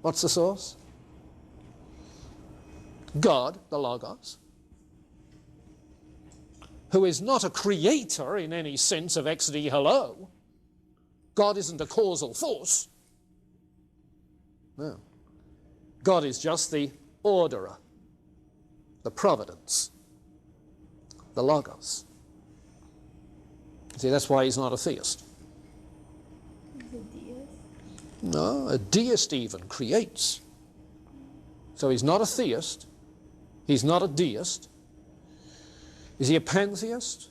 What's the source? God, the Logos, who is not a creator in any sense of ex nihilo. God isn't a causal force. No. God is just the orderer, the providence, the Logos. See, that's why he's not a theist. A deist? No, a deist even creates. So he's not a theist. He's not a deist. Is he a pantheist?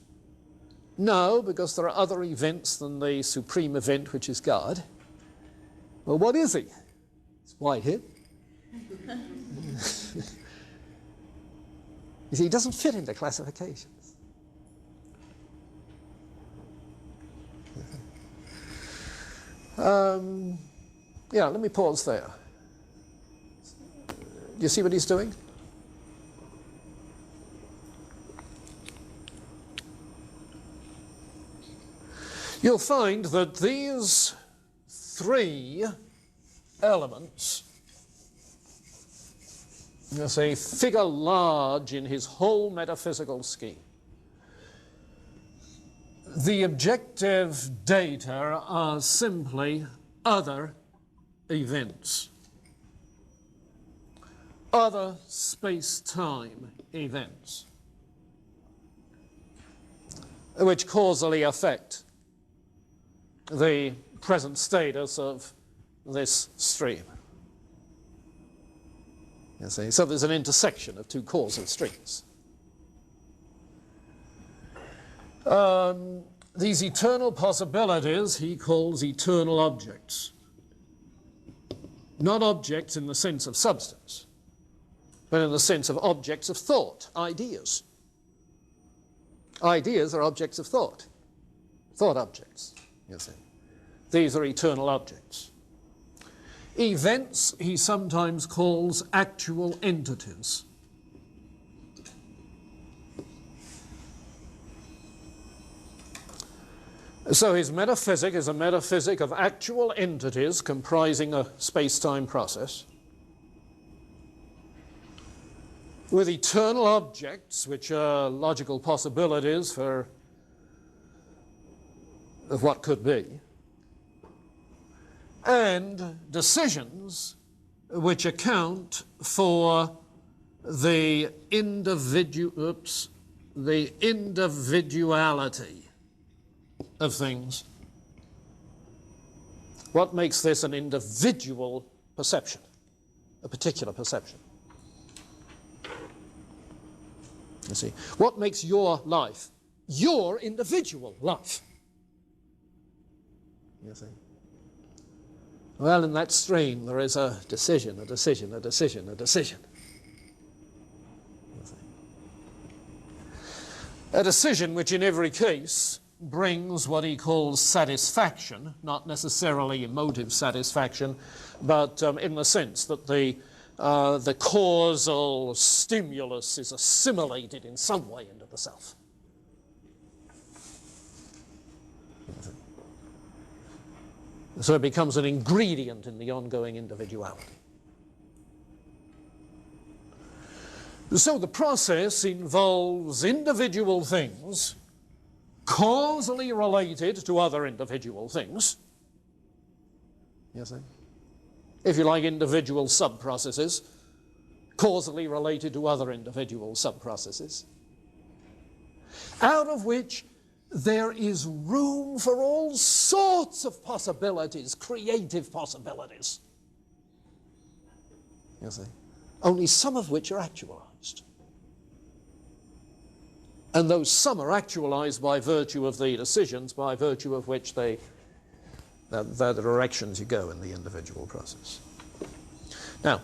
No, because there are other events than the supreme event, which is God. Well, what is he? It's Whitehead. You see, he doesn't fit into classifications. Yeah, let me pause there. Do you see what he's doing? You'll find that these three elements, you see, figure large in his whole metaphysical scheme. The objective data are simply other events, other space-time events, which causally affect the present status of this stream. You see, so there's an intersection of two causal streams. These eternal possibilities he calls eternal objects. Not objects in the sense of substance, but in the sense of objects of thought, ideas. Ideas are objects of thought, thought objects, you see. These are eternal objects. Events he sometimes calls actual entities. So his metaphysic is a metaphysic of actual entities comprising a space-time process, with eternal objects, which are logical possibilities of what could be, and decisions which account for the individuality of things. What makes this an individual perception, a particular perception? You see, what makes your life your individual life? You see. Well, in that stream there is a decision, a decision, a decision, a decision. You see. A decision which in every case brings what he calls satisfaction, not necessarily emotive satisfaction, but in the sense that the causal stimulus is assimilated in some way into the self. So it becomes an ingredient in the ongoing individuality. So the process involves individual things causally related to other individual things. You see? If you like, individual sub-processes, causally related to other individual sub-processes, out of which there is room for all sorts of possibilities, creative possibilities. You see? Only some of which are actualized. And those some are actualized by virtue of the decisions, by virtue of which they're the directions you go in the individual process. Now,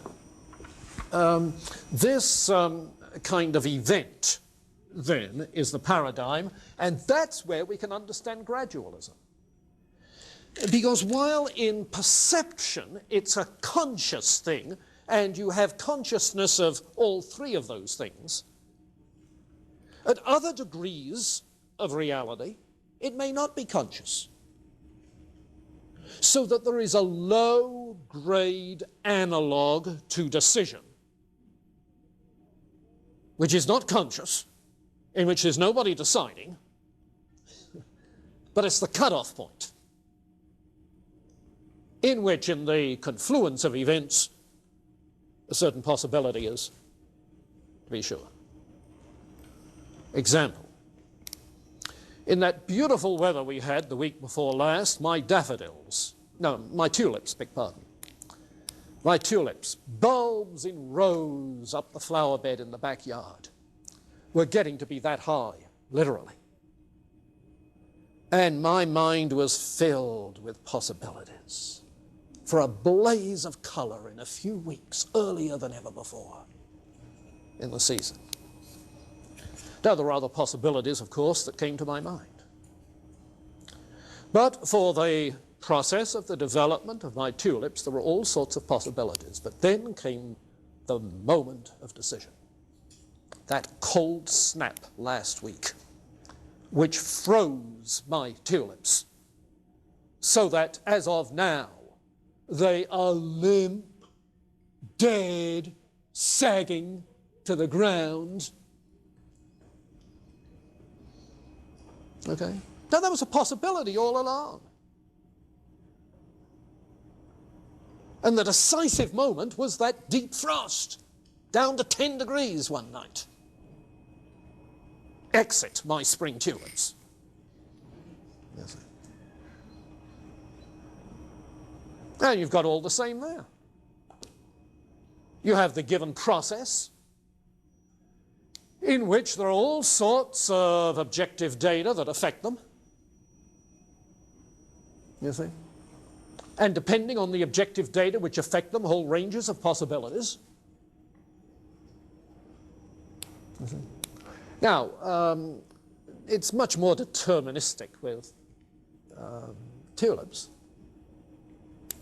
this kind of event, then, is the paradigm, and that's where we can understand gradualism. Because while in perception it's a conscious thing, and you have consciousness of all three of those things, at other degrees of reality, it may not be conscious. So that there is a low grade analog to decision, which is not conscious, in which there's nobody deciding, but it's the cutoff point, in which, in the confluence of events, a certain possibility is to be sure. Example. In that beautiful weather we had the week before last, my tulips, beg pardon. My tulips, bulbs in rows up the flower bed in the backyard, were getting to be that high, literally. And my mind was filled with possibilities for a blaze of colour in a few weeks, earlier than ever before in the season. Now, there were other possibilities, of course, that came to my mind. But for the process of the development of my tulips, there were all sorts of possibilities. But then came the moment of decision. That cold snap last week, which froze my tulips, so that as of now, they are limp, dead, sagging to the ground. Okay? Now, there was a possibility all along. And the decisive moment was that deep frost, down to 10 degrees one night. Exit my spring tulips. Yes. And you've got all the same there. You have the given process, in which there are all sorts of objective data that affect them. You see? And depending on the objective data which affect them, whole ranges of possibilities. You see? Now, it's much more deterministic with tulips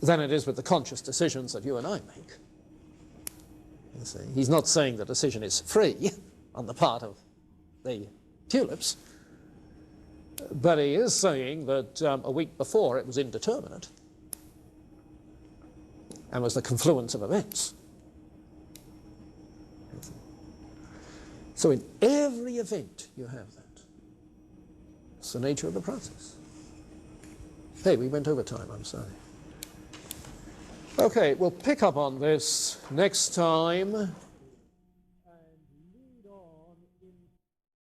than it is with the conscious decisions that you and I make. You see? He's not saying the decision is free on the part of the tulips, but he is saying that a week before it was indeterminate and was the confluence of events. So in every event you have that. It's the nature of the process. Hey, we went over time, I'm sorry. Okay, we'll pick up on this next time.